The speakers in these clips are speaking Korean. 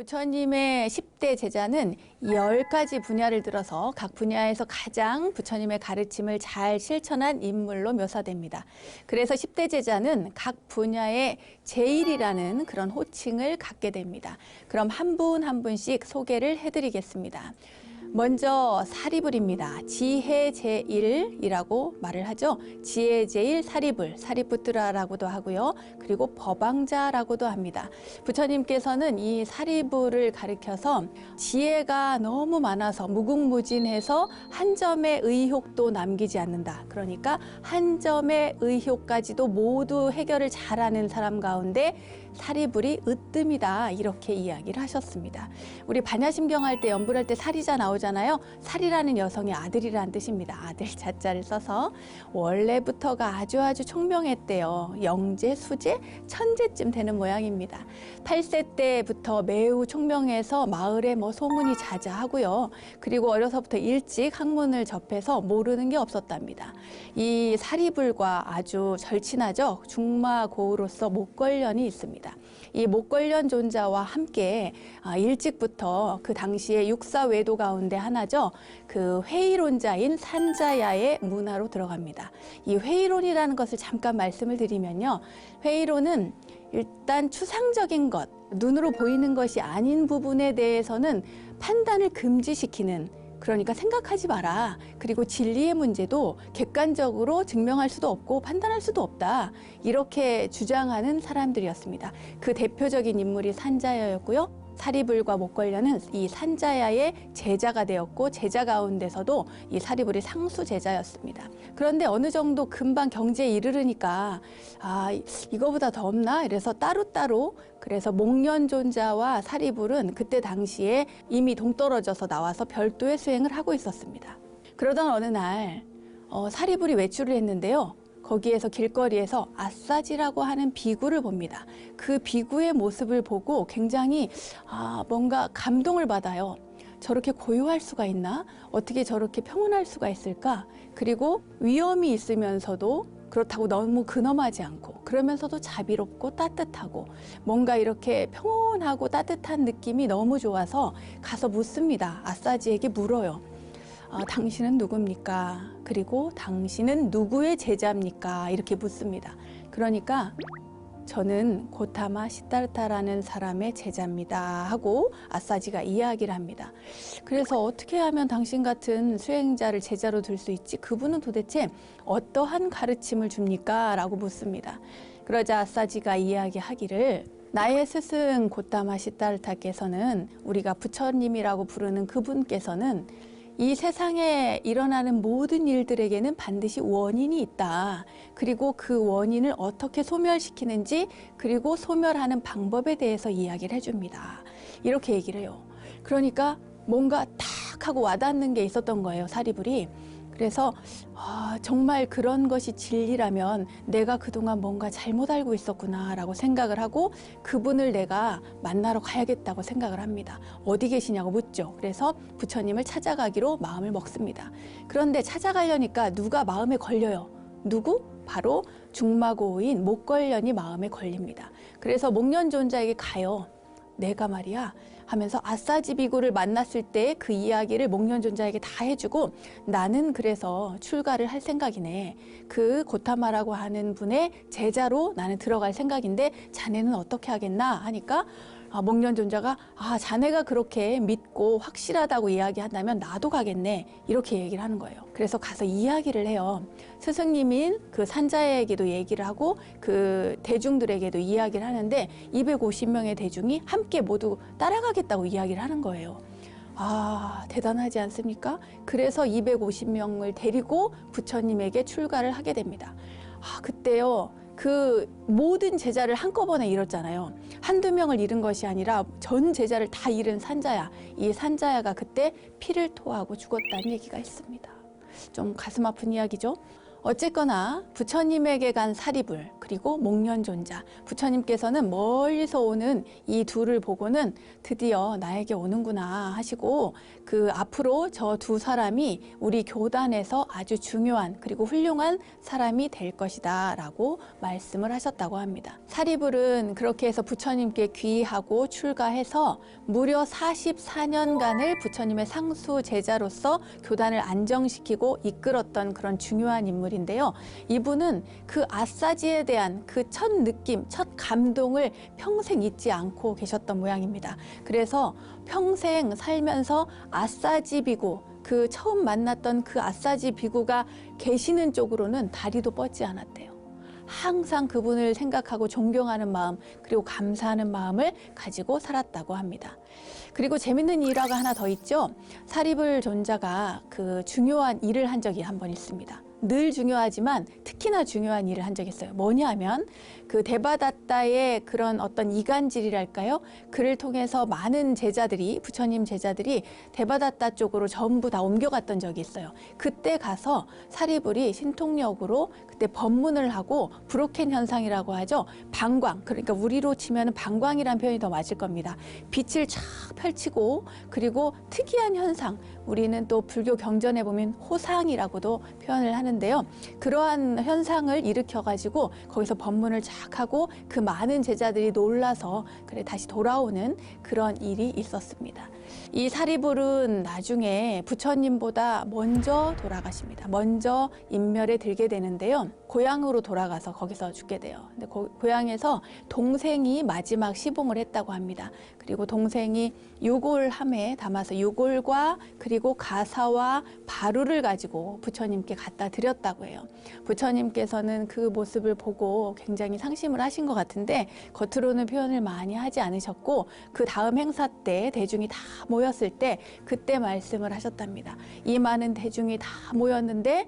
부처님의 10대 제자는 10가지 분야를 들어서 각 분야에서 가장 부처님의 가르침을 잘 실천한 인물로 묘사됩니다. 그래서 10대 제자는 각 분야의 제일이라는 그런 호칭을 갖게 됩니다. 그럼 한 분 한 분씩 소개를 해드리겠습니다. 먼저 사리불입니다. 지혜 제일이라고 말을 하죠. 지혜 제일 사리불, 사리푸트라라고도 하고요. 그리고 법왕자라고도 합니다. 부처님께서는 이 사리불을 가리켜서 지혜가 너무 많아서 무궁무진해서 한 점의 의혹도 남기지 않는다. 그러니까 한 점의 의혹까지도 모두 해결을 잘하는 사람 가운데 사리불이 으뜸이다, 이렇게 이야기를 하셨습니다. 우리 반야심경 할 때 연불할 때 사리자 나오잖아요. 사리라는 여성의 아들이라는 뜻입니다. 아들 자자를 써서 원래부터가 아주 총명했대요. 영재, 수재, 천재쯤 되는 모양입니다. 8세 때부터 매우 총명해서 마을에 소문이 자자하고요. 그리고 어려서부터 일찍 학문을 접해서 모르는 게 없었답니다. 이 사리불과 아주 절친하죠. 중마고우로서 목걸련이 있습니다. 이 목걸련 존자와 함께 일찍부터 그 당시에 육사외도 가운데 하나죠. 그 회의론자인 산자야의 문화로 들어갑니다. 이 회의론이라는 것을 잠깐 말씀을 드리면요. 회의론은 일단 추상적인 것, 눈으로 보이는 것이 아닌 부분에 대해서는 판단을 금지시키는, 그러니까 생각하지 마라. 그리고 진리의 문제도 객관적으로 증명할 수도 없고 판단할 수도 없다. 이렇게 주장하는 사람들이었습니다. 그 대표적인 인물이 산자야였고요. 사리불과 목걸련은 이 산자야의 제자가 되었고 제자 가운데서도 이 사리불이 상수 제자였습니다. 그런데 어느 정도 금방 경제에 이르르니까 이거보다 더 없나? 이래서 따로따로, 그래서 목련존자와 사리불은 그때 당시에 이미 동떨어져서 나와서 별도의 수행을 하고 있었습니다. 그러던 어느 날 사리불이 외출을 했는데요. 거기에서 길거리에서 아싸지라고 하는 비구를 봅니다. 그 비구의 모습을 보고 굉장히 뭔가 감동을 받아요. 저렇게 고요할 수가 있나? 어떻게 저렇게 평온할 수가 있을까? 그리고 위험이 있으면서도 그렇다고 너무 근엄하지 않고, 그러면서도 자비롭고 따뜻하고, 뭔가 이렇게 평온하고 따뜻한 느낌이 너무 좋아서 가서 묻습니다. 아싸지에게 물어요. 당신은 누굽니까? 그리고 당신은 누구의 제자입니까? 이렇게 묻습니다. 그러니까 저는 고타마 시타르타라는 사람의 제자입니다 하고 아싸지가 이야기를 합니다. 그래서 어떻게 하면 당신 같은 수행자를 제자로 둘 수 있지? 그분은 도대체 어떠한 가르침을 줍니까? 라고 묻습니다. 그러자 아싸지가 이야기하기를, 나의 스승 고타마 시타르타께서는, 우리가 부처님이라고 부르는 그분께서는 이 세상에 일어나는 모든 일들에게는 반드시 원인이 있다. 그리고 그 원인을 어떻게 소멸시키는지, 그리고 소멸하는 방법에 대해서 이야기를 해줍니다. 이렇게 얘기를 해요. 그러니까 뭔가 탁 하고 와닿는 게 있었던 거예요, 사리불이. 그래서 정말 그런 것이 진리라면 내가 그동안 뭔가 잘못 알고 있었구나 라고 생각을 하고 그분을 내가 만나러 가야겠다고 생각을 합니다. 어디 계시냐고 묻죠. 그래서 부처님을 찾아가기로 마음을 먹습니다. 그런데 찾아가려니까 누가 마음에 걸려요. 누구? 바로 중마고우인 목걸련이 마음에 걸립니다. 그래서 목련존자에게 가요. 내가 말이야 하면서 아싸지 비구를 만났을 때 그 이야기를 목련존자에게 다 해주고, 나는 그래서 출가를 할 생각이네. 그 고타마라고 하는 분의 제자로 나는 들어갈 생각인데 자네는 어떻게 하겠나 하니까 목련존자가 자네가 그렇게 믿고 확실하다고 이야기한다면 나도 가겠네, 이렇게 얘기를 하는 거예요. 그래서 가서 이야기를 해요. 스승님인 그 산자에게도 얘기를 하고 그 대중들에게도 이야기를 하는데 250명의 대중이 함께 모두 따라가겠다고 이야기를 하는 거예요. 대단하지 않습니까? 그래서 250명을 데리고 부처님에게 출가를 하게 됩니다. 그때요, 그 모든 제자를 한꺼번에 잃었잖아요. 한두 명을 잃은 것이 아니라 전 제자를 다 잃은 산자야. 이 산자야가 그때 피를 토하고 죽었다는 얘기가 있습니다. 좀 가슴 아픈 이야기죠. 어쨌거나 부처님에게 간 사리불, 그리고 목련존자. 부처님께서는 멀리서 오는 이 둘을 보고는 드디어 나에게 오는구나 하시고 그 앞으로 저 두 사람이 우리 교단에서 아주 중요한 그리고 훌륭한 사람이 될 것이다 라고 말씀을 하셨다고 합니다. 사리불은 그렇게 해서 부처님께 귀의하고 출가해서 무려 44년간을 부처님의 상수 제자로서 교단을 안정시키고 이끌었던 그런 중요한 인물인데요. 이분은 그 아싸지에 대한 그 첫 느낌, 첫 감동을 평생 잊지 않고 계셨던 모양입니다. 그래서 평생 살면서 아싸지 비구, 그 처음 만났던 그 아싸지 비구가 계시는 쪽으로는 다리도 뻗지 않았대요. 항상 그분을 생각하고 존경하는 마음 그리고 감사하는 마음을 가지고 살았다고 합니다. 그리고 재밌는 일화가 하나 더 있죠. 사리불 존자가 그 중요한 일을 한 적이 한 번 있습니다. 늘 중요하지만 특히나 중요한 일을 한 적이 있어요. 뭐냐면 그 데바다tta의 그런 어떤 이간질이랄까요? 그를 통해서 많은 제자들이 부처님 제자들이 데바다tta 쪽으로 전부 다 옮겨갔던 적이 있어요. 그때 가서 사리불이 신통력으로 그때 법문을 하고 브로켄 현상이라고 하죠. 방광, 그러니까 우리로 치면 방광이란 표현이 더 맞을 겁니다. 빛을 쫙 펼치고 그리고 특이한 현상, 우리는 또 불교 경전에 보면 호상이라고도 표현을 하는데요. 그러한 현상을 일으켜가지고 거기서 법문을 쫙 하고 그 많은 제자들이 놀라서 그래 다시 돌아오는 그런 일이 있었습니다. 이 사리불은 나중에 부처님보다 먼저 돌아가십니다. 먼저 인멸에 들게 되는데요. 고향으로 돌아가서 거기서 죽게 돼요. 근데 고향에서 동생이 마지막 시봉을 했다고 합니다. 그리고 동생이 유골함에 담아서 유골과 그리고 가사와 바루를 가지고 부처님께 갖다 드렸다고 해요. 부처님께서는 그 모습을 보고 굉장히 상심을 하신 것 같은데 겉으로는 표현을 많이 하지 않으셨고 그 다음 행사 때 대중이 다 모였을 때 그때 말씀을 하셨답니다. 이 많은 대중이 다 모였는데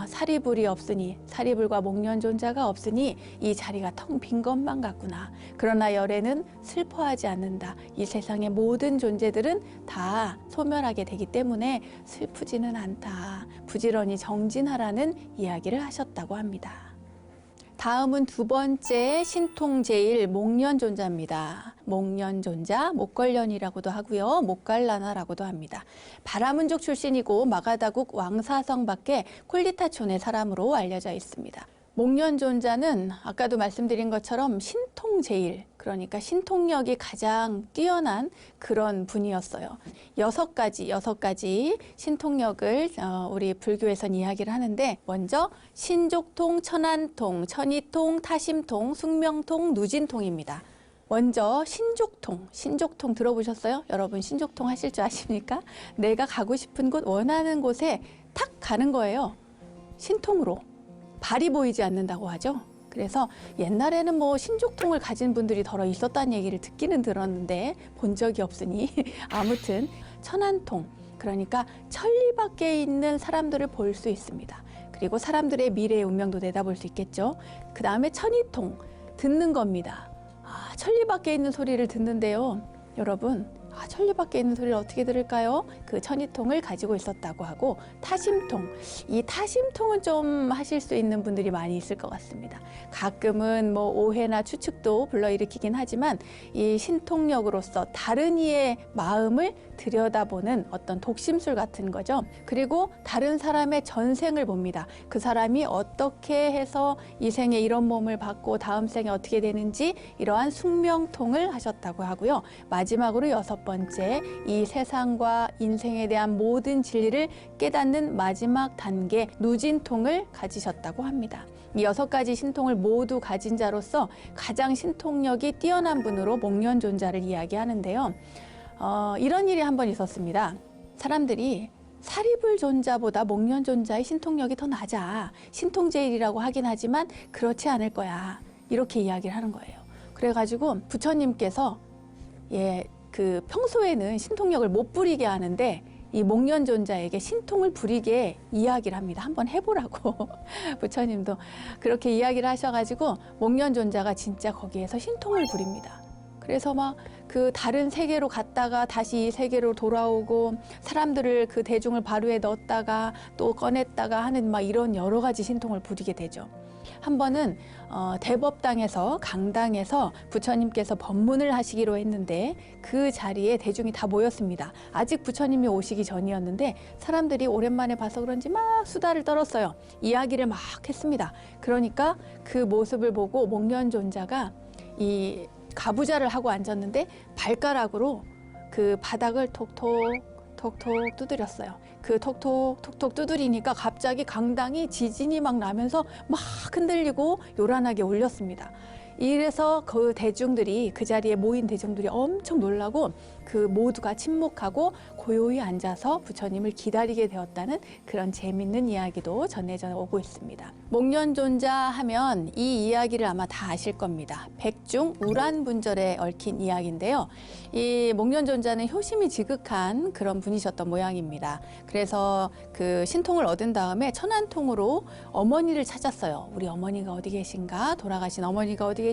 사리불이 없으니, 사리불과 목련존자가 없으니 이 자리가 텅 빈 것만 같구나. 그러나 열애는 슬퍼하지 않는다. 이 세상의 모든 존재들은 다 소멸하게 되기 때문에 슬프지는 않다. 부지런히 정진하라는 이야기를 하셨다고 합니다. 다음은 두 번째 신통제일 목련존자입니다. 목련존자, 목걸련이라고도 하고요. 목갈라나라고도 합니다. 바라문족 출신이고 마가다국 왕사성 밖의 콜리타촌의 사람으로 알려져 있습니다. 목련존자는 아까도 말씀드린 것처럼 신통제일, 그러니까 신통력이 가장 뛰어난 그런 분이었어요. 여섯 가지 신통력을 우리 불교에선 이야기를 하는데 먼저 신족통, 천안통, 천이통, 타심통, 숙명통, 누진통입니다. 먼저 신족통 들어보셨어요? 여러분 신족통 하실 줄 아십니까? 내가 가고 싶은 곳, 원하는 곳에 탁 가는 거예요. 신통으로. 발이 보이지 않는다고 하죠. 그래서 옛날에는 뭐 신족통을 가진 분들이 더러 있었다는 얘기를 듣기는 들었는데 본 적이 없으니 아무튼 천안통, 그러니까 천리 밖에 있는 사람들을 볼 수 있습니다. 그리고 사람들의 미래의 운명도 내다볼 수 있겠죠. 그 다음에 천이통, 듣는 겁니다. 천리 밖에 있는 소리를 듣는데요. 여러분, 천리 밖에 있는 소리를 어떻게 들을까요? 그 천이통을 가지고 있었다고 하고, 타심통, 이 타심통은 좀 하실 수 있는 분들이 많이 있을 것 같습니다. 가끔은 뭐 오해나 추측도 불러일으키긴 하지만 이 신통력으로서 다른 이의 마음을 들여다보는 어떤 독심술 같은 거죠. 그리고 다른 사람의 전생을 봅니다. 그 사람이 어떻게 해서 이 생에 이런 몸을 받고 다음 생에 어떻게 되는지 이러한 숙명통을 하셨다고 하고요. 마지막으로 여섯 번째, 이 세상과 인생에 대한 모든 진리를 깨닫는 마지막 단계 누진통을 가지셨다고 합니다. 이 여섯 가지 신통을 모두 가진 자로서 가장 신통력이 뛰어난 분으로 목련존자를 이야기하는데요. 이런 일이 한 번 있었습니다. 사람들이 사리불존자보다 목련존자의 신통력이 더 낮아. 신통제일이라고 하긴 하지만 그렇지 않을 거야. 이렇게 이야기를 하는 거예요. 그래가지고 부처님께서 그 평소에는 신통력을 못 부리게 하는데 이 목련존자에게 신통을 부리게 이야기를 합니다. 한번 해보라고. 부처님도 그렇게 이야기를 하셔가지고 목련존자가 진짜 거기에서 신통을 부립니다. 그래서 막 그 다른 세계로 갔다가 다시 이 세계로 돌아오고 사람들을 그 대중을 바루에 넣었다가 또 꺼냈다가 하는 막 이런 여러 가지 신통을 부리게 되죠. 한 번은 대법당에서 강당에서 부처님께서 법문을 하시기로 했는데 그 자리에 대중이 다 모였습니다. 아직 부처님이 오시기 전이었는데 사람들이 오랜만에 봐서 그런지 막 수다를 떨었어요. 이야기를 막 했습니다. 그러니까 그 모습을 보고 목련존자가 이 가부좌를 하고 앉았는데 발가락으로 그 바닥을 톡톡 두드렸어요. 그 톡톡 두드리니까 갑자기 강당이 지진이 막 나면서 막 흔들리고 요란하게 울렸습니다. 이래서 그 대중들이, 그 자리에 모인 대중들이 엄청 놀라고 그 모두가 침묵하고 고요히 앉아서 부처님을 기다리게 되었다는 그런 재밌는 이야기도 전해져 오고 있습니다. 목련존자 하면 이 이야기를 아마 다 아실 겁니다. 백중 우란분절에 얽힌 이야기인데요. 이 목련존자는 효심이 지극한 그런 분이셨던 모양입니다. 그래서 그 신통을 얻은 다음에 천안통으로 어머니를 찾았어요. 우리 어머니가 어디 계신가? 돌아가신 어머니가 어디 계신가?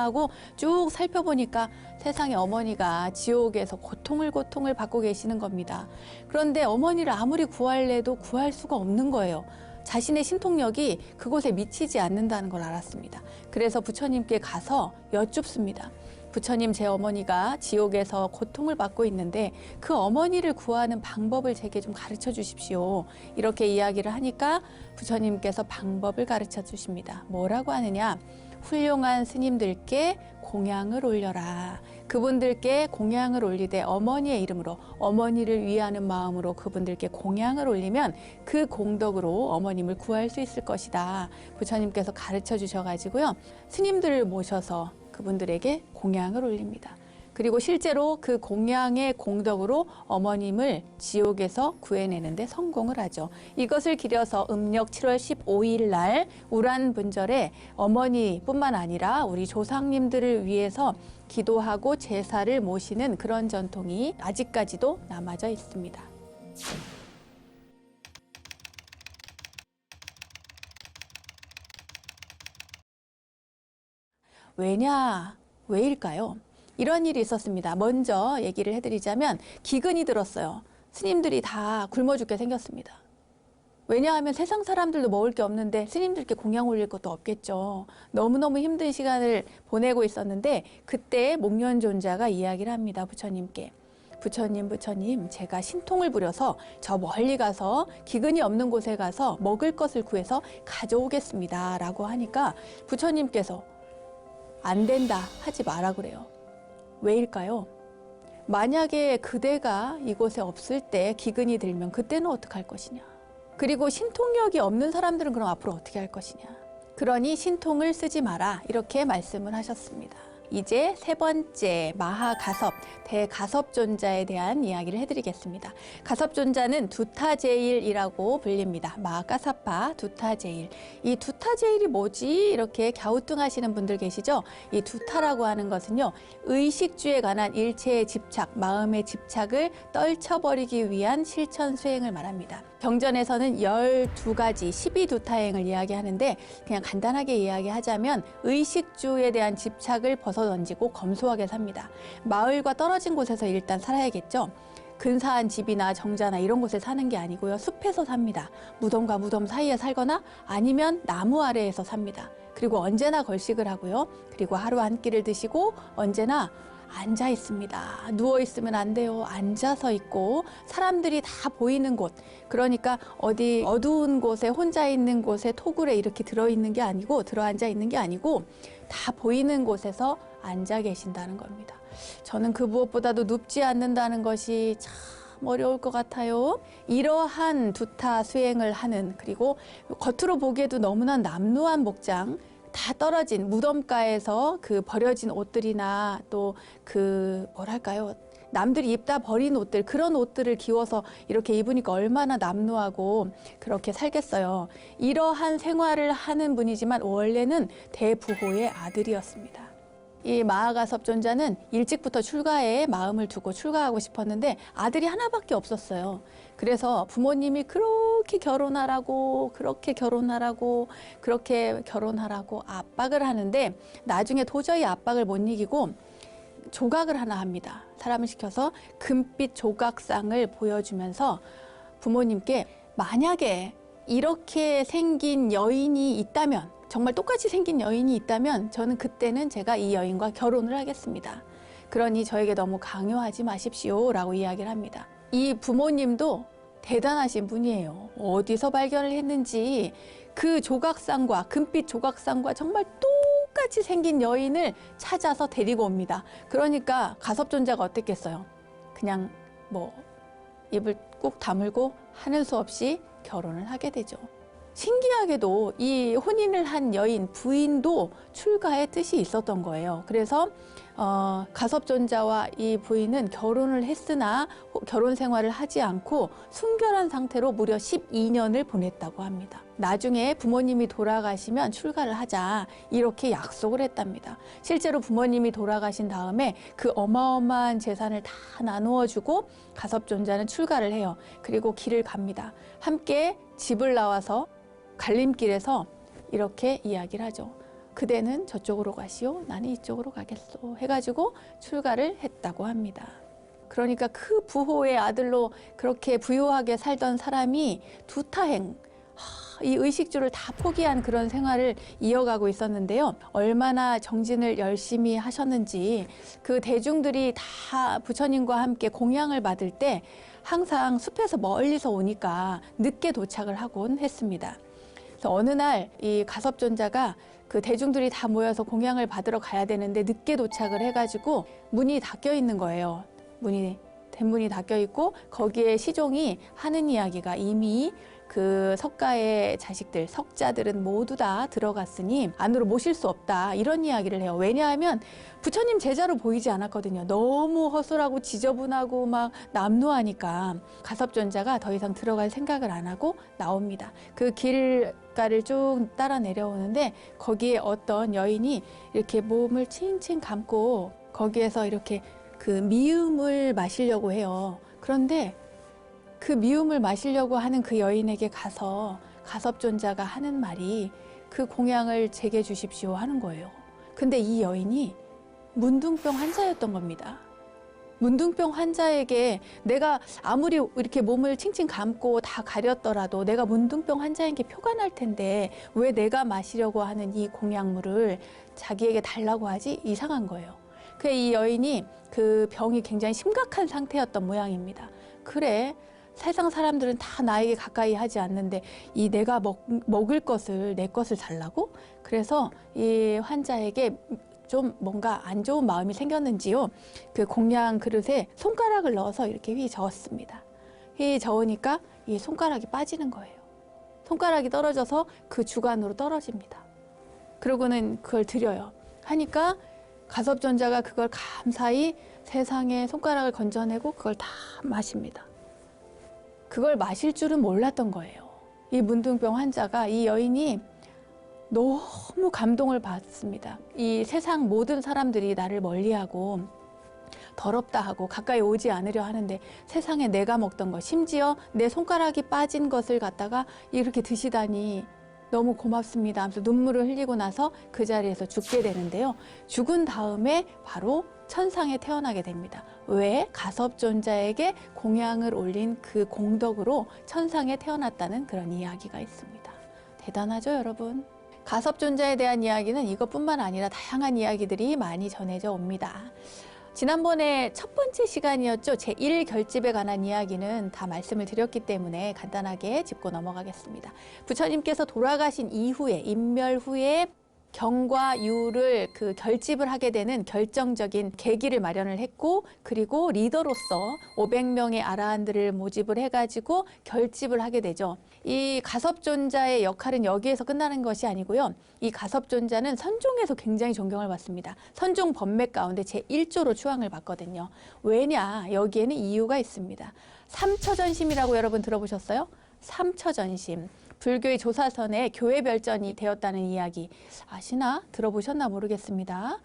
하고 쭉 살펴보니까 세상에 어머니가 지옥에서 고통을 받고 계시는 겁니다. 그런데 어머니를 아무리 구할래도 구할 수가 없는 거예요. 자신의 신통력이 그곳에 미치지 않는다는 걸 알았습니다. 그래서 부처님께 가서 여쭙습니다. 부처님, 제 어머니가 지옥에서 고통을 받고 있는데 그 어머니를 구하는 방법을 제게 좀 가르쳐 주십시오. 이렇게 이야기를 하니까 부처님께서 방법을 가르쳐 주십니다. 뭐라고 하느냐? 훌륭한 스님들께 공양을 올려라. 그분들께 공양을 올리되 어머니의 이름으로, 어머니를 위하는 마음으로 그분들께 공양을 올리면 그 공덕으로 어머님을 구할 수 있을 것이다. 부처님께서 가르쳐 주셔가지고요, 스님들을 모셔서 그분들에게 공양을 올립니다. 그리고 실제로 그 공양의 공덕으로 어머님을 지옥에서 구해내는 데 성공을 하죠. 이것을 기려서 음력 7월 15일 날 우란분절에 어머니뿐만 아니라 우리 조상님들을 위해서 기도하고 제사를 모시는 그런 전통이 아직까지도 남아져 있습니다. 왜일까요? 이런 일이 있었습니다. 먼저 얘기를 해드리자면 기근이 들었어요. 스님들이 다 굶어 죽게 생겼습니다. 왜냐하면 세상 사람들도 먹을 게 없는데 스님들께 공양 올릴 것도 없겠죠. 너무너무 힘든 시간을 보내고 있었는데 그때 목련존자가 이야기를 합니다. 부처님께. 부처님, 제가 신통을 부려서 저 멀리 가서 기근이 없는 곳에 가서 먹을 것을 구해서 가져오겠습니다. 라고 하니까 부처님께서 안 된다, 하지 마라 그래요. 왜일까요? 만약에 그대가 이곳에 없을 때 기근이 들면 그때는 어떡할 것이냐. 그리고 신통력이 없는 사람들은 그럼 앞으로 어떻게 할 것이냐. 그러니 신통을 쓰지 마라, 이렇게 말씀을 하셨습니다. 이제 세 번째 마하가섭, 대가섭존자에 대한 이야기를 해드리겠습니다. 가섭존자는 두타제일이라고 불립니다. 마하가사파 두타제일. 이 두타제일이 뭐지? 이렇게 갸우뚱하시는 분들 계시죠? 이 두타라고 하는 것은요, 의식주에 관한 일체의 집착, 마음의 집착을 떨쳐버리기 위한 실천 수행을 말합니다. 경전에서는 12가지 12두타행을 이야기하는데 그냥 간단하게 이야기하자면 의식주에 대한 집착을 벗어던지고 검소하게 삽니다. 마을과 떨어진 곳에서 일단 살아야겠죠. 근사한 집이나 정자나 이런 곳에 사는 게 아니고요, 숲에서 삽니다. 무덤과 무덤 사이에 살거나 아니면 나무 아래에서 삽니다. 그리고 언제나 걸식을 하고요, 그리고 하루 한 끼를 드시고 언제나 앉아 있습니다. 누워 있으면 안 돼요. 앉아서 있고 사람들이 다 보이는 곳, 그러니까 어디 어두운 곳에 혼자 있는 곳에 토굴에 이렇게 들어있는 게 아니고, 들어앉아 있는 게 아니고 다 보이는 곳에서 앉아 계신다는 겁니다. 저는 그 무엇보다도 눕지 않는다는 것이 참 어려울 것 같아요. 이러한 두타 수행을 하는, 그리고 겉으로 보기에도 너무나 남루한 목장, 다 떨어진 무덤가에서 그 버려진 옷들이나 또 그 뭐랄까요, 남들이 입다 버린 옷들, 그런 옷들을 기워서 이렇게 입으니까 얼마나 남루하고 그렇게 살겠어요. 이러한 생활을 하는 분이지만 원래는 대부호의 아들이었습니다. 이 마하가섭존자는 일찍부터 출가에 마음을 두고 출가하고 싶었는데 아들이 하나밖에 없었어요. 그래서 부모님이 그렇게 결혼하라고 압박을 하는데 나중에 도저히 압박을 못 이기고 조각을 하나 합니다. 사람을 시켜서 금빛 조각상을 보여주면서 부모님께 만약에 이렇게 생긴 여인이 있다면, 정말 똑같이 생긴 여인이 있다면 저는 그때는 제가 이 여인과 결혼을 하겠습니다. 그러니 저에게 너무 강요하지 마십시오 라고 이야기를 합니다. 이 부모님도 대단하신 분이에요. 어디서 발견을 했는지 그 조각상과 금빛 조각상과 정말 똑같이 생긴 여인을 찾아서 데리고 옵니다. 그러니까 가섭존자가 어땠겠어요? 그냥 뭐 입을 꾹 다물고 하는 수 없이 결혼을 하게 되죠. 신기하게도 이 혼인을 한 여인 부인도 출가의 뜻이 있었던 거예요. 그래서 가섭존자와 이 부인은 결혼을 했으나 결혼 생활을 하지 않고 순결한 상태로 무려 12년을 보냈다고 합니다. 나중에 부모님이 돌아가시면 출가를 하자 이렇게 약속을 했답니다. 실제로 부모님이 돌아가신 다음에 그 어마어마한 재산을 다 나누어 주고 가섭존자는 출가를 해요. 그리고 길을 갑니다. 함께 집을 나와서 갈림길에서 이렇게 이야기를 하죠. 그대는 저쪽으로 가시오, 나는 이쪽으로 가겠소 해가지고 출가를 했다고 합니다. 그러니까 그 부호의 아들로 그렇게 부유하게 살던 사람이 두타행, 이 의식주를 다 포기한 그런 생활을 이어가고 있었는데요. 얼마나 정진을 열심히 하셨는지 그 대중들이 다 부처님과 함께 공양을 받을 때 항상 숲에서 멀리서 오니까 늦게 도착을 하곤 했습니다. 그래서 어느 날 이 가섭존자가 그 대중들이 다 모여서 공양을 받으러 가야 되는데 늦게 도착을 해가지고 문이 닫혀 있는 거예요. 대문이 닫혀 있고 거기에 시종이 하는 이야기가 이미 그 석가의 자식들, 석자들은 모두 다 들어갔으니 안으로 모실 수 없다 이런 이야기를 해요. 왜냐하면 부처님 제자로 보이지 않았거든요. 너무 허술하고 지저분하고 막 남루하니까 가섭존자가 더 이상 들어갈 생각을 안 하고 나옵니다. 그 길가를 쭉 따라 내려오는데 거기에 어떤 여인이 이렇게 몸을 칭칭 감고 거기에서 이렇게 그 미음을 마시려고 해요. 그런데 그 미음을 마시려고 하는 그 여인에게 가서 가섭존자가 하는 말이 그 공양을 제게 주십시오 하는 거예요. 근데 이 여인이 문둥병 환자였던 겁니다. 문둥병 환자에게 내가 아무리 이렇게 몸을 칭칭 감고 다 가렸더라도 내가 문둥병 환자인 게 표가 날 텐데 왜 내가 마시려고 하는 이 공양물을 자기에게 달라고 하지? 이상한 거예요. 그래서 이 여인이 그 병이 굉장히 심각한 상태였던 모양입니다. 그래, 세상 사람들은 다 나에게 가까이 하지 않는데 이 내가 먹을 것을 내 것을 달라고? 그래서 이 환자에게 좀 뭔가 안 좋은 마음이 생겼는지요. 그 공양 그릇에 손가락을 넣어서 이렇게 휘 저었습니다. 휘 저으니까 이 손가락이 빠지는 거예요. 손가락이 떨어져서 그 주관으로 떨어집니다. 그러고는 그걸 드려요. 하니까 가섭존자가 그걸 감사히 세상에 손가락을 건져내고 그걸 다 마십니다. 그걸 마실 줄은 몰랐던 거예요. 이 문둥병 환자가 이 여인이 너무 감동을 받습니다. 이 세상 모든 사람들이 나를 멀리하고 더럽다 하고 가까이 오지 않으려 하는데 세상에 내가 먹던 것, 심지어 내 손가락이 빠진 것을 갖다가 이렇게 드시다니 너무 고맙습니다 하면서 눈물을 흘리고 나서 그 자리에서 죽게 되는데요. 죽은 다음에 바로 천상에 태어나게 됩니다. 왜? 가섭존자에게 공양을 올린 그 공덕으로 천상에 태어났다는 그런 이야기가 있습니다. 대단하죠, 여러분? 가섭존자에 대한 이야기는 이것뿐만 아니라 다양한 이야기들이 많이 전해져 옵니다. 지난번에 첫 번째 시간이었죠. 제1결집에 관한 이야기는 다 말씀을 드렸기 때문에 간단하게 짚고 넘어가겠습니다. 부처님께서 돌아가신 이후에, 인멸 후에 경과 유를 그 결집을 하게 되는 결정적인 계기를 마련을 했고, 그리고 리더로서 500명의 아라한들을 모집을 해가지고 결집을 하게 되죠. 이 가섭존자의 역할은 여기에서 끝나는 것이 아니고요. 이 가섭존자는 선종에서 굉장히 존경을 받습니다. 선종 법맥 가운데 제1조로 추앙을 받거든요. 왜냐? 여기에는 이유가 있습니다. 삼처전심이라고 여러분 들어보셨어요? 삼처전심. 불교의 조사선에 교회별전이 되었다는 이야기 아시나? 들어보셨나 모르겠습니다.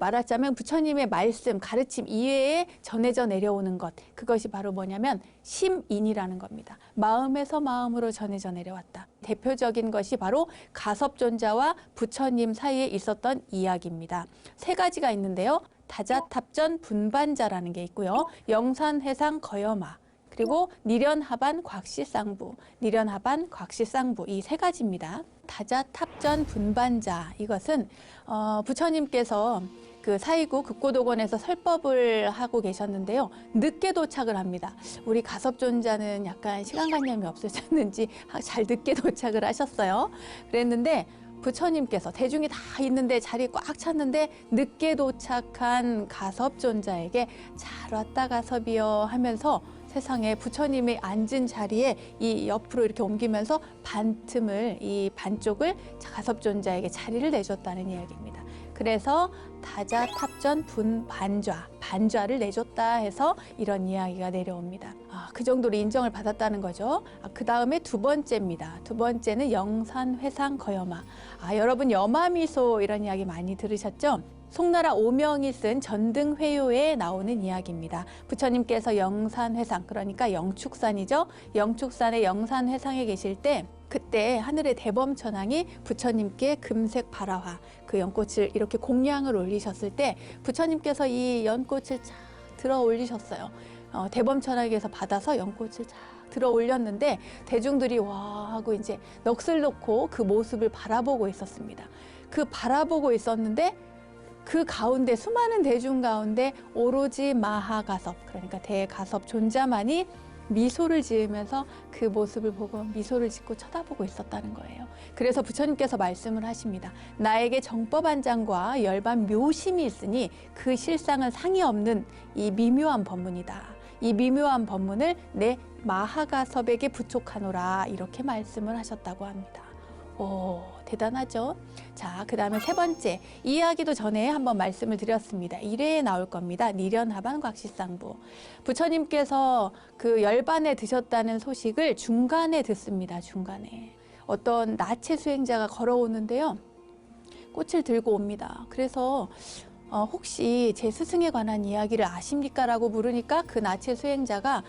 말하자면 부처님의 말씀, 가르침 이외에 전해져 내려오는 것, 그것이 바로 뭐냐면 심인이라는 겁니다. 마음에서 마음으로 전해져 내려왔다. 대표적인 것이 바로 가섭존자와 부처님 사이에 있었던 이야기입니다. 세 가지가 있는데요. 다자탑전 분반자라는 게 있고요. 영산회상 거여마, 그리고 니련하반 곽시쌍부, 니련하반 곽시쌍부 이 세 가지입니다. 다자 탑전 분반자 이것은 부처님께서 그 사이구 극고도건에서 설법을 하고 계셨는데요. 늦게 도착을 합니다. 우리 가섭존자는 약간 시간관념이 없으셨는지 잘 늦게 도착을 하셨어요. 그랬는데 부처님께서 대중이 다 있는데 자리 꽉 찼는데 늦게 도착한 가섭존자에게 잘 왔다 가섭이여 하면서 세상에 부처님이 앉은 자리에 이 옆으로 이렇게 옮기면서 반틈을 이 반쪽을 가섭존자에게 자리를 내줬다는 이야기입니다. 그래서 다자 탑전 분반좌, 반좌를 내줬다 해서 이런 이야기가 내려옵니다. 그 정도로 인정을 받았다는 거죠. 그 다음에 두 번째입니다. 두 번째는 영산회상 거여마. 여러분 여마미소 이런 이야기 많이 들으셨죠? 송나라 오명이 쓴 전등회요에 나오는 이야기입니다. 부처님께서 영산회상, 그러니까 영축산이죠. 영축산의 영산회상에 계실 때 그때 하늘의 대범천왕이 부처님께 금색 발화화, 그 연꽃을 이렇게 공양을 올리셨을 때 부처님께서 이 연꽃을 쫙 들어 올리셨어요. 대범천왕에게서 받아서 연꽃을 쫙 들어 올렸는데 대중들이 와 하고 이제 넋을 놓고 그 모습을 바라보고 있었습니다. 그 바라보고 있었는데 그 가운데 수많은 대중 가운데 오로지 마하가섭, 그러니까 대가섭 존자만이 미소를 지으면서 그 모습을 보고 미소를 짓고 쳐다보고 있었다는 거예요. 그래서 부처님께서 말씀을 하십니다. 나에게 정법안장과 열반 묘심이 있으니 그 실상은 상이 없는 이 미묘한 법문이다. 이 미묘한 법문을 내 마하가섭에게 부촉하노라 이렇게 말씀을 하셨다고 합니다. 오, 대단하죠? 자, 그 다음에 세 번째. 이 이야기도 전에 한번 말씀을 드렸습니다. 1회에 나올 겁니다. 니련하반 곽시쌍부. 부처님께서 그 열반에 드셨다는 소식을 중간에 듣습니다. 중간에. 어떤 나체 수행자가 걸어오는데요. 꽃을 들고 옵니다. 그래서 혹시 제 스승에 관한 이야기를 아십니까? 라고 물으니까 그 나체 수행자가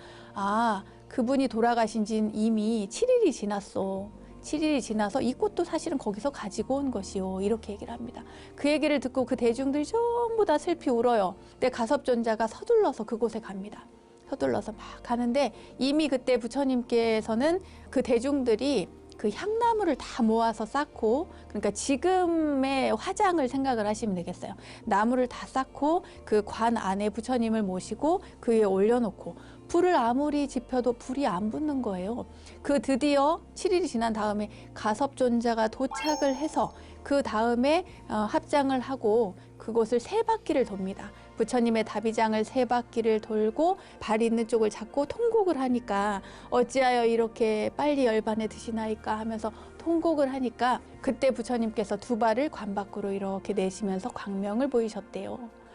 그분이 돌아가신 지는 이미 7일이 지났어. 7일이 지나서 이 꽃도 사실은 거기서 가지고 온 것이요. 이렇게 얘기를 합니다. 그 얘기를 듣고 그 대중들이 전부 다 슬피 울어요. 근데 가섭존자가 서둘러서 그곳에 갑니다. 서둘러서 막 가는데 이미 그때 부처님께서는 그 대중들이 그 향나무를 다 모아서 쌓고, 그러니까 지금의 화장을 생각을 하시면 되겠어요. 나무를 다 쌓고 그 관 안에 부처님을 모시고 그 위에 올려놓고 불을 아무리 지펴도 불이 안 붙는 거예요. 그 드디어 7일이 지난 다음에 가섭존자가 도착을 해서 그 다음에 합장을 하고 그곳을 세 바퀴를 돕니다. 부처님의 다비장을 세 바퀴를 돌고 발 있는 쪽을 잡고 통곡을 하니까 어찌하여 이렇게 빨리 열반에 드시나이까 하면서 통곡을 하니까 그때 부처님께서 두 발을 관 밖으로 이렇게 내시면서 광명을 보이셨대요.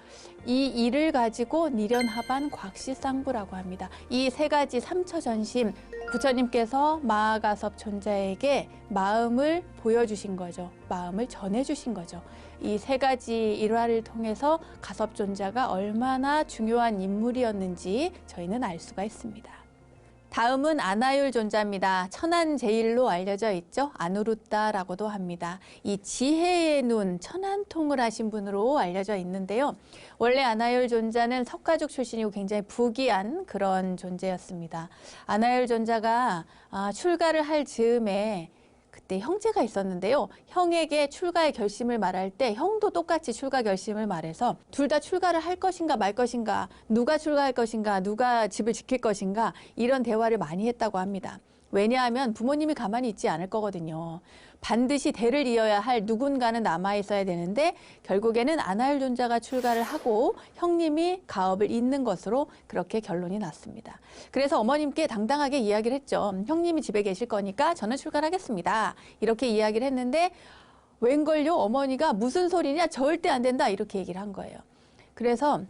이 일을 가지고 니련하반 곽시쌍부라고 합니다. 이 세 가지 삼처전심, 부처님께서 마하가섭 존자에게 마음을 보여주신 거죠. 마음을 전해주신 거죠. 이 세 가지 일화를 통해서 가섭 존자가 얼마나 중요한 인물이었는지 저희는 알 수가 있습니다. 다음은 아나율 존자입니다. 천안제일로 알려져 있죠. 아누루따라고도 합니다. 이 지혜의 눈, 천안통을 하신 분으로 알려져 있는데요. 원래 아나율 존자는 석가족 출신이고 굉장히 부귀한 그런 존재였습니다. 아나율 존자가 출가를 할 즈음에 그때 형제가 있었는데요. 형에게 출가의 결심을 말할 때 형도 똑같이 출가 결심을 말해서 둘 다 출가를 할 것인가 말 것인가, 누가 출가할 것인가, 누가 집을 지킬 것인가 이런 대화를 많이 했다고 합니다. 왜냐하면 부모님이 가만히 있지 않을 거거든요. 반드시 대를 이어야 할 누군가는 남아 있어야 되는데 결국에는 아나율 존자가 출가를 하고 형님이 가업을 잇는 것으로 그렇게 결론이 났습니다. 그래서 어머님께 당당하게 이야기를 했죠. 형님이 집에 계실 거니까 저는 출가를 하겠습니다. 이렇게 이야기를 했는데 웬걸요? 어머니가 무슨 소리냐? 절대 안 된다. 이렇게 얘기를 한 거예요. 그래서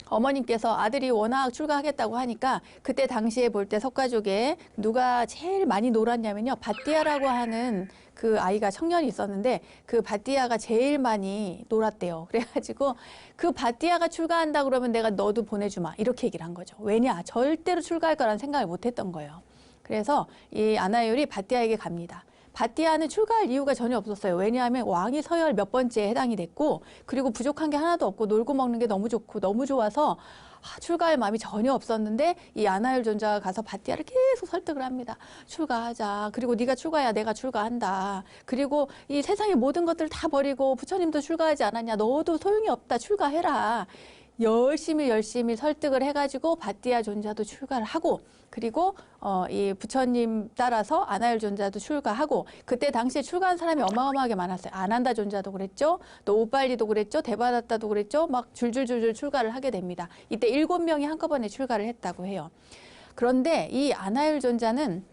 어머님께서 아들이 워낙 출가하겠다고 하니까 그때 당시에 볼 때 석가족에 누가 제일 많이 놀았냐면요. 바띠아라고 하는 그 아이가 청년이 있었는데 그 바띠아가 제일 많이 놀았대요. 그래가지고 그 바띠아가 출가한다 그러면 내가 너도 보내주마. 이렇게 얘기를 한 거죠. 왜냐? 절대로 출가할 거라는 생각을 못 했던 거예요. 그래서 이 아나율이 바띠아에게 갑니다. 바띠아는 출가할 이유가 전혀 없었어요. 왜냐하면 왕이 서열 몇 번째에 해당이 됐고 그리고 부족한 게 하나도 없고 놀고 먹는 게 너무 좋고 너무 좋아서 출가할 마음이 전혀 없었는데 이 아나율 존자가 가서 바띠아를 계속 설득을 합니다. 출가하자. 그리고 네가 출가해야 내가 출가한다. 그리고 이 세상의 모든 것들을 다 버리고 부처님도 출가하지 않았냐. 너도 소용이 없다. 출가해라. 열심히 설득을 해가지고 바띠아 존자도 출가를 하고, 그리고 이 부처님 따라서 아나율 존자도 출가하고, 그때 당시에 출가한 사람이 어마어마하게 많았어요. 아난다 존자도 그랬죠, 또 우빨리도 그랬죠, 데바다타도 그랬죠. 막 줄줄줄줄 출가를 하게 됩니다. 이때 7명이 한꺼번에 출가를 했다고 해요. 그런데 이 아나율 존자는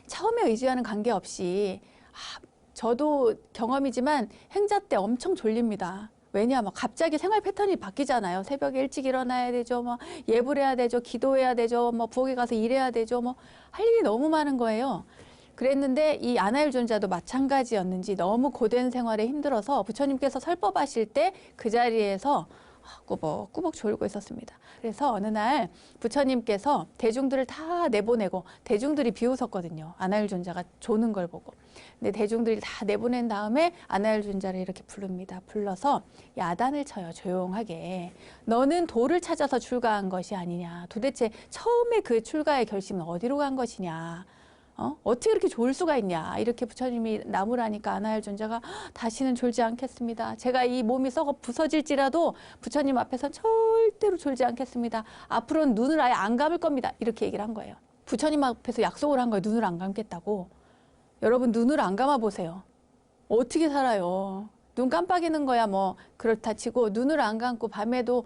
처음에 의지와는 관계없이 저도 경험이지만 행자 때 엄청 졸립니다. 왜냐하면 갑자기 생활 패턴이 바뀌잖아요. 새벽에 일찍 일어나야 되죠. 뭐 예불 해야 되죠. 기도해야 되죠. 뭐 부엌에 가서 일해야 되죠. 뭐 할 일이 너무 많은 거예요. 그랬는데 이 아나율 존자도 마찬가지였는지 너무 고된 생활에 힘들어서 부처님께서 설법하실 때 그 자리에서 꾸벅꾸벅 졸고 있었습니다. 그래서 어느 날 부처님께서 대중들을 다 내보내고, 대중들이 비웃었거든요. 아나율 존자가 조는 걸 보고. 근데 대중들이 다 내보낸 다음에 아나율 존자를 이렇게 부릅니다. 불러서 야단을 쳐요. 조용하게. 너는 도를 찾아서 출가한 것이 아니냐. 도대체 처음에 그 출가의 결심은 어디로 간 것이냐. 어떻게 이렇게 졸 수가 있냐. 이렇게 부처님이 나무라니까 아나율 존자가 다시는 졸지 않겠습니다. 제가 이 몸이 썩어 부서질지라도 부처님 앞에서 절대로 졸지 않겠습니다. 앞으로는 눈을 아예 안 감을 겁니다. 이렇게 얘기를 한 거예요. 부처님 앞에서 약속을 한 거예요. 눈을 안 감겠다고. 여러분, 눈을 안 감아 보세요. 어떻게 살아요? 눈 깜빡이는 거야 뭐 그렇다 치고, 눈을 안 감고 밤에도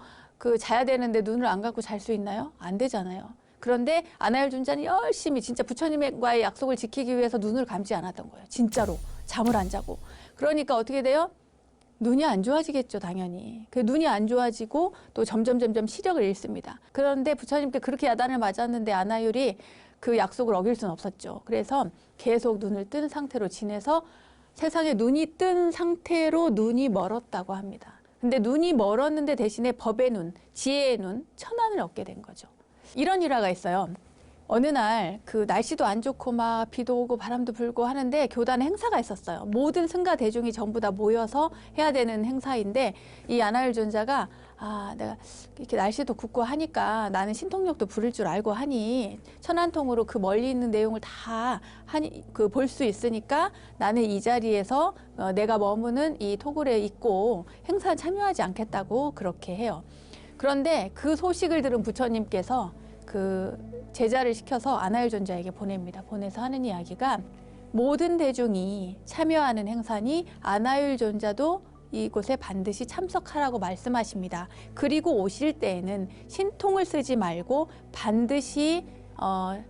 자야 되는데 눈을 안 감고 잘 수 있나요? 안 되잖아요. 그런데 아나율 존자는 열심히 진짜 부처님과의 약속을 지키기 위해서 눈을 감지 않았던 거예요. 진짜로 잠을 안 자고. 그러니까 어떻게 돼요? 눈이 안 좋아지겠죠, 당연히. 그 눈이 안 좋아지고 또 점점 시력을 잃습니다. 그런데 부처님께 그렇게 야단을 맞았는데 아나율이 그 약속을 어길 수는 없었죠. 그래서 계속 눈을 뜬 상태로 지내서 세상에 눈이 뜬 상태로 눈이 멀었다고 합니다. 근데 눈이 멀었는데 대신에 법의 눈, 지혜의 눈, 천안을 얻게 된 거죠. 이런 일화가 있어요. 어느 날 날씨도 안 좋고 막 비도 오고 바람도 불고 하는데 교단에 행사가 있었어요. 모든 승가 대중이 전부 다 모여서 해야 되는 행사인데, 이 아나율 존자가 내가 이렇게 날씨도 굽고 하니까 나는 신통력도 부를 줄 알고 하니 천안통으로 그 멀리 있는 내용을 다 볼 수 있으니까 나는 이 자리에서 내가 머무는 이 토굴에 있고 행사에 참여하지 않겠다고 그렇게 해요. 그런데 그 소식을 들은 부처님께서 그 제자를 시켜서 아나율 존자에게 보냅니다. 보내서 하는 이야기가, 모든 대중이 참여하는 행사니 아나율 존자도 이곳에 반드시 참석하라고 말씀하십니다. 그리고 오실 때에는 신통을 쓰지 말고 반드시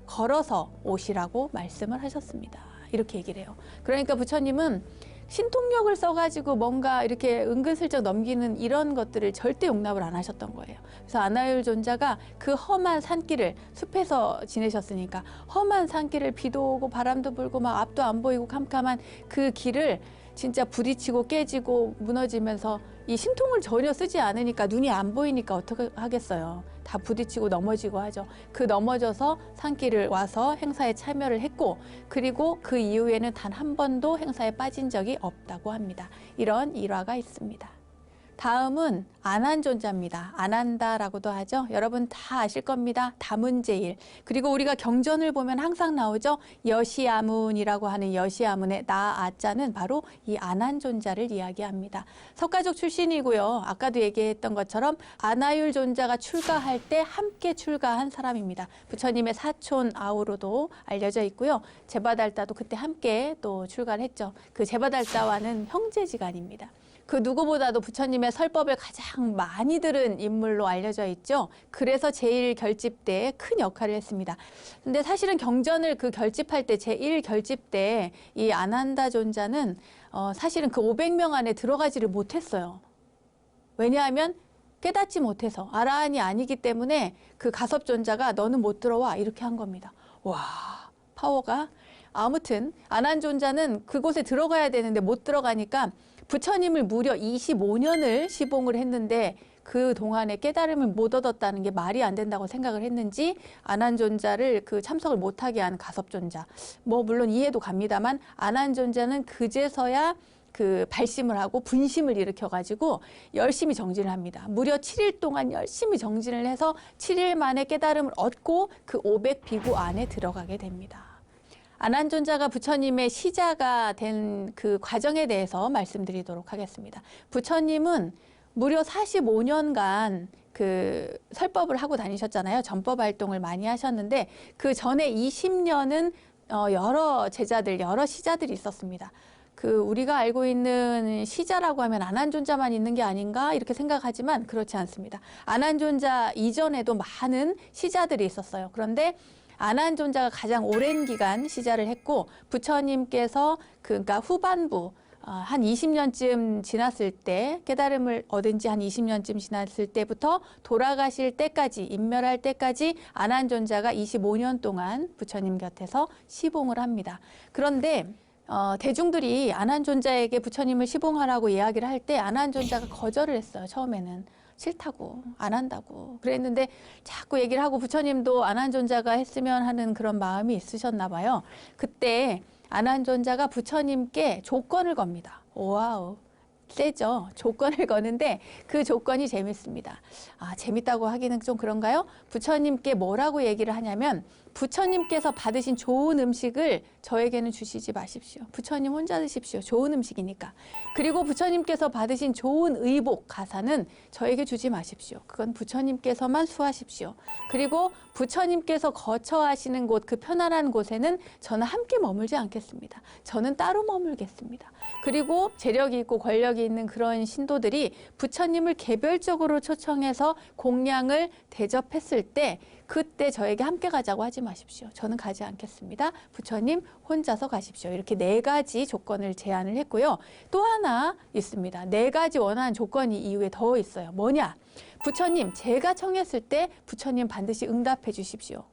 걸어서 오시라고 말씀을 하셨습니다. 이렇게 얘기를 해요. 그러니까 부처님은 신통력을 써가지고 뭔가 이렇게 은근슬쩍 넘기는 이런 것들을 절대 용납을 안 하셨던 거예요. 그래서 아나율 존자가 그 험한 산길을, 숲에서 지내셨으니까 험한 산길을, 비도 오고 바람도 불고 막 앞도 안 보이고 캄캄한 그 길을 진짜 부딪히고 깨지고 무너지면서 이 신통을 전혀 쓰지 않으니까, 눈이 안 보이니까 어떻게 하겠어요. 다 부딪히고 넘어지고 하죠. 그 넘어져서 산길을 와서 행사에 참여를 했고, 그리고 그 이후에는 단 한 번도 행사에 빠진 적이 없다고 합니다. 이런 일화가 있습니다. 다음은 아난존자입니다. 아난다라고도 하죠. 여러분 다 아실 겁니다. 다문제일. 그리고 우리가 경전을 보면 항상 나오죠. 여시아문이라고 하는 여시아문의 나아자는 바로 이 아난존자를 이야기합니다. 석가족 출신이고요. 아까도 얘기했던 것처럼 아나율 존자가 출가할 때 함께 출가한 사람입니다. 부처님의 사촌 아우로도 알려져 있고요. 제바달다도 그때 함께 또 출가를 했죠. 그 제바달다와는 형제지간입니다. 그 누구보다도 부처님의 설법을 가장 많이 들은 인물로 알려져 있죠. 그래서 제1결집 때에 큰 역할을 했습니다. 근데 사실은 경전을 결집할 때, 제1결집 때 이 아난다 존자는 사실은 그 500명 안에 들어가지를 못했어요. 왜냐하면 깨닫지 못해서, 아라한이 아니기 때문에 그 가섭 존자가 너는 못 들어와 이렇게 한 겁니다. 와, 파워가. 아무튼 아난 존자는 그곳에 들어가야 되는데 못 들어가니까 부처님을 무려 25년을 시봉을 했는데 그 동안에 깨달음을 못 얻었다는 게 말이 안 된다고 생각을 했는지 아난존자를 참석을 못하게 한 가섭존자, 뭐 물론 이해도 갑니다만 아난존자는 그제서야 그 발심을 하고 분심을 일으켜가지고 열심히 정진을 합니다. 무려 7일 동안 열심히 정진을 해서 7일 만에 깨달음을 얻고 그 500비구 안에 들어가게 됩니다. 안한존자가 부처님의 시자가 된 그 과정에 대해서 말씀드리도록 하겠습니다. 부처님은 무려 45년간 그 설법을 하고 다니셨잖아요. 전법 활동을 많이 하셨는데 그 전에 20년은 여러 제자들, 여러 시자들이 있었습니다. 그 우리가 알고 있는 시자라고 하면 안한존자만 있는 게 아닌가 이렇게 생각하지만 그렇지 않습니다. 안한존자 이전에도 많은 시자들이 있었어요. 그런데 안한존자가 가장 오랜 기간 시자를 했고 부처님께서 그러니까 후반부 한 20년쯤 지났을 때 깨달음을 얻은 지 한 20년쯤 지났을 때부터 돌아가실 때까지 인멸할 때까지 안한존자가 25년 동안 부처님 곁에서 시봉을 합니다. 그런데 대중들이 안한존자에게 부처님을 시봉하라고 이야기를 할 때 안한존자가 거절을 했어요. 처음에는 싫다고 안 한다고 그랬는데 자꾸 얘기를 하고 부처님도 안한존자가 했으면 하는 그런 마음이 있으셨나 봐요. 그때 안한존자가 부처님께 조건을 겁니다. 와우, 세죠. 조건을 거는데 그 조건이 재밌습니다. 재밌다고 하기는 좀 그런가요? 부처님께 뭐라고 얘기를 하냐면 부처님께서 받으신 좋은 음식을 저에게는 주시지 마십시오. 부처님 혼자 드십시오. 좋은 음식이니까. 그리고 부처님께서 받으신 좋은 의복, 가사는 저에게 주지 마십시오. 그건 부처님께서만 수하십시오. 그리고 부처님께서 거처하시는 곳, 그 편안한 곳에는 저는 함께 머물지 않겠습니다. 저는 따로 머물겠습니다. 그리고 재력이 있고 권력이 있는 그런 신도들이 부처님을 개별적으로 초청해서 공양을 대접했을 때 그때 저에게 함께 가자고 하지 마십시오. 저는 가지 않겠습니다. 부처님 혼자서 가십시오. 이렇게 4가지 조건을 제안을 했고요. 또 하나 있습니다. 4가지 원하는 조건이 이후에 더 있어요. 뭐냐? 부처님, 제가 청했을 때 부처님 반드시 응답해 주십시오.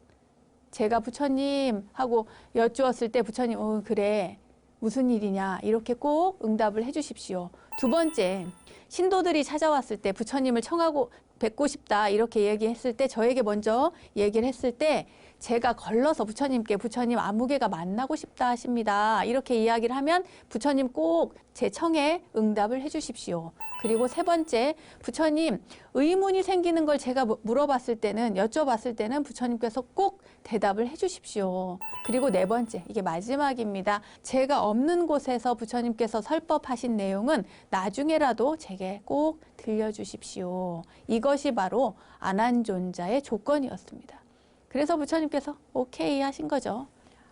제가 부처님 하고 여쭈었을 때 부처님, 그래. 무슨 일이냐? 이렇게 꼭 응답을 해 주십시오. 2번째, 신도들이 찾아왔을 때 부처님을 청하고 뵙고 싶다 이렇게 얘기했을 때 저에게 먼저 얘기를 했을 때 제가 걸러서 부처님께 부처님 아무개가 만나고 싶다 하십니다. 이렇게 이야기를 하면 부처님 꼭 제 청에 응답을 해 주십시오. 그리고 3번째, 부처님 의문이 생기는 걸 제가 물어봤을 때는 여쭤봤을 때는 부처님께서 꼭 대답을 해 주십시오. 그리고 4번째, 이게 마지막입니다. 제가 없는 곳에서 부처님께서 설법하신 내용은 나중에라도 제게 꼭 들려주십시오. 이것이 바로 안한존자의 조건이었습니다. 그래서 부처님께서 오케이 하신 거죠.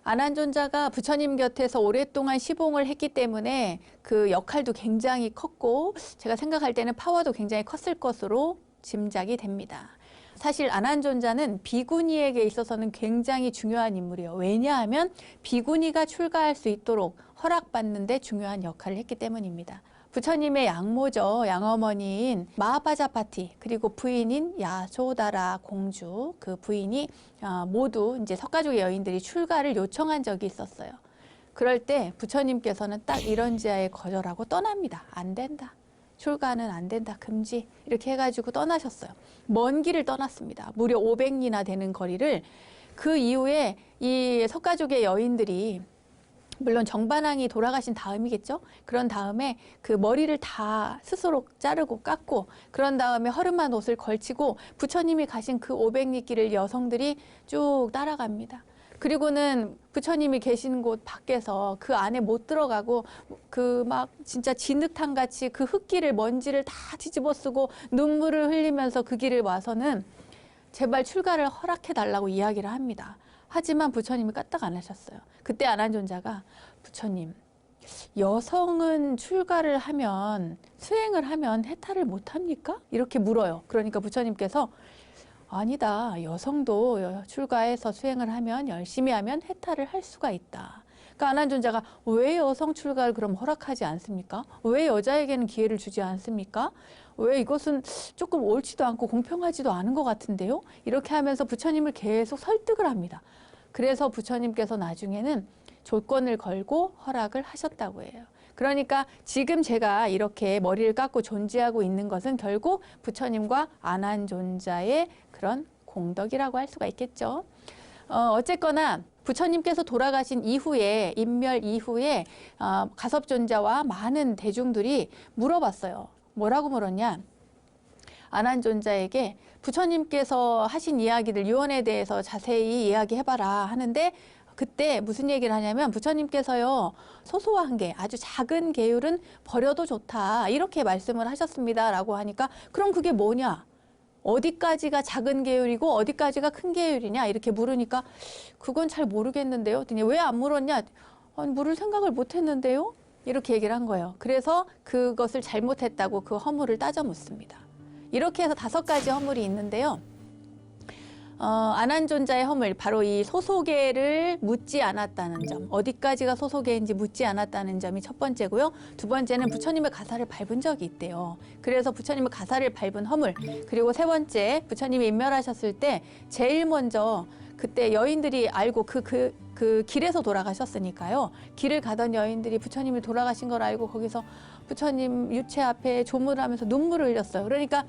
안한존자가 부처님 곁에서 오랫동안 시봉을 했기 때문에 그 역할도 굉장히 컸고 제가 생각할 때는 파워도 굉장히 컸을 것으로 짐작이 됩니다. 사실 안한존자는 비구니에게 있어서는 굉장히 중요한 인물이에요. 왜냐하면 비구니가 출가할 수 있도록 허락받는 데 중요한 역할을 했기 때문입니다. 부처님의 양모죠. 양어머니인 마하파자파티 그리고 부인인 야소다라 공주 그 부인이 모두 이제 석가족의 여인들이 출가를 요청한 적이 있었어요. 그럴 때 부처님께서는 딱 이런 지하에 거절하고 떠납니다. 안 된다. 출가는 안 된다. 금지. 이렇게 해가지고 떠나셨어요. 먼 길을 떠났습니다. 무려 500리나 되는 거리를 그 이후에 이 석가족의 여인들이 물론 정반왕이 돌아가신 다음이겠죠. 그런 다음에 그 머리를 다 스스로 자르고 깎고 그런 다음에 허름한 옷을 걸치고 부처님이 가신 그 500리 길을 여성들이 쭉 따라갑니다. 그리고는 부처님이 계신 곳 밖에서 그 안에 못 들어가고 그 막 진짜 진흙탕 같이 그 흙길을 먼지를 다 뒤집어 쓰고 눈물을 흘리면서 그 길을 와서는 제발 출가를 허락해 달라고 이야기를 합니다. 하지만 부처님이 까딱 안 하셨어요. 그때 안한존자가 부처님, 여성은 출가를 하면 수행을 하면 해탈을 못 합니까? 이렇게 물어요. 그러니까 부처님께서 아니다. 여성도 출가해서 수행을 하면 열심히 하면 해탈을 할 수가 있다. 그러니까 안한존자가 왜 여성 출가를 그럼 허락하지 않습니까? 왜 여자에게는 기회를 주지 않습니까? 왜 이것은 조금 옳지도 않고 공평하지도 않은 것 같은데요? 이렇게 하면서 부처님을 계속 설득을 합니다. 그래서 부처님께서 나중에는 조건을 걸고 허락을 하셨다고 해요. 그러니까 지금 제가 이렇게 머리를 깎고 존재하고 있는 것은 결국 부처님과 안한존자의 그런 공덕이라고 할 수가 있겠죠. 어쨌거나 부처님께서 돌아가신 이후에 인멸 이후에 가섭존자와 많은 대중들이 물어봤어요. 뭐라고 물었냐? 아난존자에게 부처님께서 하신 이야기들 유언에 대해서 자세히 이야기해봐라 하는데 그때 무슨 얘기를 하냐면 부처님께서요 소소한 게 아주 작은 계율은 버려도 좋다 이렇게 말씀을 하셨습니다 라고 하니까 그럼 그게 뭐냐? 어디까지가 작은 계율이고 어디까지가 큰 계율이냐 이렇게 물으니까 그건 잘 모르겠는데요. 왜 안 물었냐? 아니, 물을 생각을 못 했는데요. 이렇게 얘기를 한 거예요. 그래서 그것을 잘못했다고 그 허물을 따져 묻습니다. 이렇게 해서 5가지 허물이 있는데요. 아난존자의 허물, 바로 이 소소계를 묻지 않았다는 점, 어디까지가 소소계인지 묻지 않았다는 점이 첫 번째고요. 두 번째는 부처님의 가사를 밟은 적이 있대요. 그래서 부처님의 가사를 밟은 허물, 그리고 세 번째, 부처님이 인멸하셨을 때 제일 먼저 그때 여인들이 알고 그 길에서 돌아가셨으니까요. 길을 가던 여인들이 부처님이 돌아가신 걸 알고 거기서 부처님 유체 앞에 조문을 하면서 눈물을 흘렸어요. 그러니까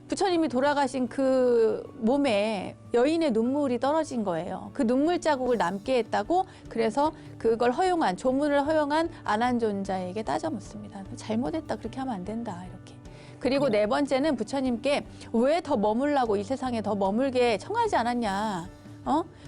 부처님이 돌아가신 그 몸에 여인의 눈물이 떨어진 거예요. 그 눈물 자국을 남게 했다고 그래서 그걸 허용한 조문을 허용한 아난존자에게 따져 묻습니다. 잘못했다 그렇게 하면 안 된다 이렇게. 그리고 네 번째는 부처님께 왜 더 머물라고 이 세상에 더 머물게 청하지 않았냐.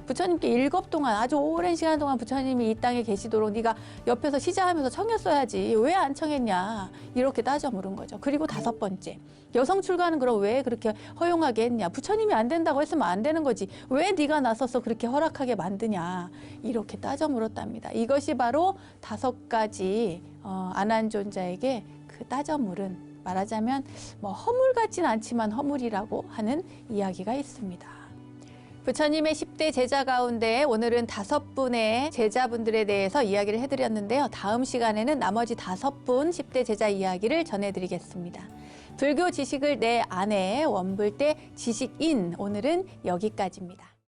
부처님께 일곱 동안 아주 오랜 시간 동안 부처님이 이 땅에 계시도록 네가 옆에서 시자하면서 청했어야지 왜 안 청했냐 이렇게 따져 물은 거죠. 그리고 5번째 여성 출가는 그럼 왜 그렇게 허용하게 했냐. 부처님이 안 된다고 했으면 안 되는 거지 왜 네가 나서서 그렇게 허락하게 만드냐 이렇게 따져 물었답니다. 이것이 바로 5가지 아난존자에게 그 따져 물은 말하자면 뭐 허물 같진 않지만 허물이라고 하는 이야기가 있습니다. 부처님의 10대 제자 가운데 오늘은 5분의 제자분들에 대해서 이야기를 해드렸는데요. 다음 시간에는 나머지 5분 10대 제자 이야기를 전해드리겠습니다. 불교 지식을 내 안에 원불대 지식인 오늘은 여기까지입니다.